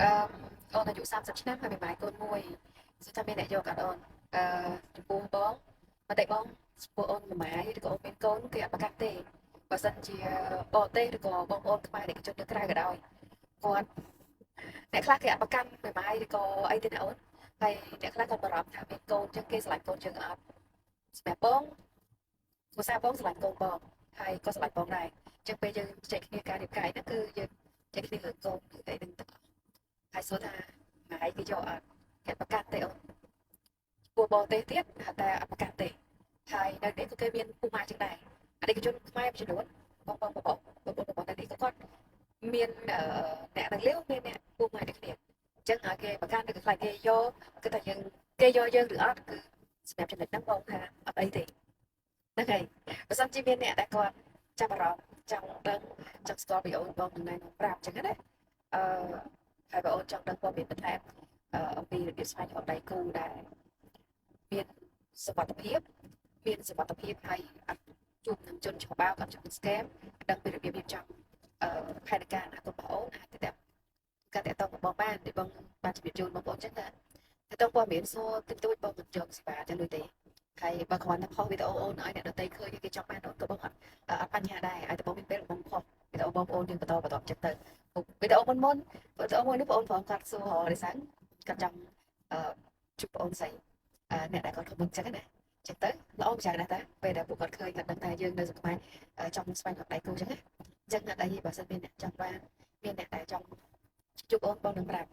អូនអាយុ30ឆ្នាំហើយមានម៉ែកូនមួយសួរថាមានអ្នកយកអត់អូនចំពោះបងមកតែបងចំពោះអូនមួយម៉ែឬក៏អូនមានកូនគេអត់ប្រកាសទេបើសិនជាបរទេសឬក៏បងប្អូនខ្មែរដែលជននៅក្រៅក៏ដោយគាត់អ្នកខ្លះគេអត់ប្រកាន់មួយម៉ែឬក៏អីទេណាអូនហើយអ្នកខ្លះគាត់បារម្ភថាមានកូនចឹងគេស្រឡាញ់កូនយើងអត់សម្រាប់បងគ្រួសារបងស្រឡាញ់កូនបងហើយក៏ស្រឡាញ់បងដែរចឹងពេលយើងចែកគ្នាការរៀបការហ្នឹងគឺយើងចែកគ្នារឿងកូនឬអីហ្នឹងទាំងអស់ហើយសួរថាម៉ែគេយកអត់គេប្រកាសទេអូនពូបរទេសទៀតតែអត់ប្រកាសទេហើយនៅនេះក៏គេមានពូម៉ាចឹងដែរអតីតជនខ្មែរមួយចំនួនបងនៅនេះក៏គាត់មានអ្នកនឹងលាវមានអ្នកពូម៉ាដូចគ្នាអញ្ចឹងហើយគេប្រកាសនៅខ្លាចគេយកគឺថាយើងគេយកយើងឬអត់គឺសម្រាប់ចំណុចហ្នឹងបងថាអត់អីទេហ្នឹងហើយបើសិនជាមានអ្នកដែលគាត់ចាប់អារម្មណ៍ចង់ដឹងចង់ស្គាល់ពីអូនបងនឹងណែនាំប្រាប់អញ្ចឹងណាអឺហើយបើអូនចង់ដឹងព័ត៌មានបន្ថែមអំពីរបៀបស្វែងរកដៃគូដែលមានសុវត្ថិភាពហើយអត់ជួបនឹងជនឆបោកអត់ជួបនឹង scam ដឹងពីរបៀបរៀបចំផែនការអនាគតរបស់អូនអាចទៅការតតងរបស់បានដូចបងបានជម្រាបជូនបងប្អូនចឹងថាតើតើព័ត៌មានសួរតិចតួចបងមិនយកសេវាទៅលុយទេហើយបើគ្រាន់តែផុសវីដេអូអូនឲ្យអ្នកដទៃឃើញគេចង់បានអូនក៏បងអត់បញ្ហាដែរឲ្យតែបងមានពេលបងផុសវីដេអូបងប្អូនយើងបន្តចិត្តទៅវីដេអូមុនវីដេអូមួយនេះបងប្អូនផងគាត់សួររសាគាត់ចង់ជួបបងស្រីអ្នកដែលគាត់ខមមិនចឹងណាចឹងទៅល្អម្ចាស់ដែរតាពេលដែលពួកគាត់ឃើញគាត់ដឹងថាយើងនៅស្ខ្មែរចង់ស្វែងរកដៃគូចឹងណាចឹងអត់អីបើសិនមានអ្នកចង់បានមានអ្នកដែលចង់ជួបអូនបងនឹងប្រាប់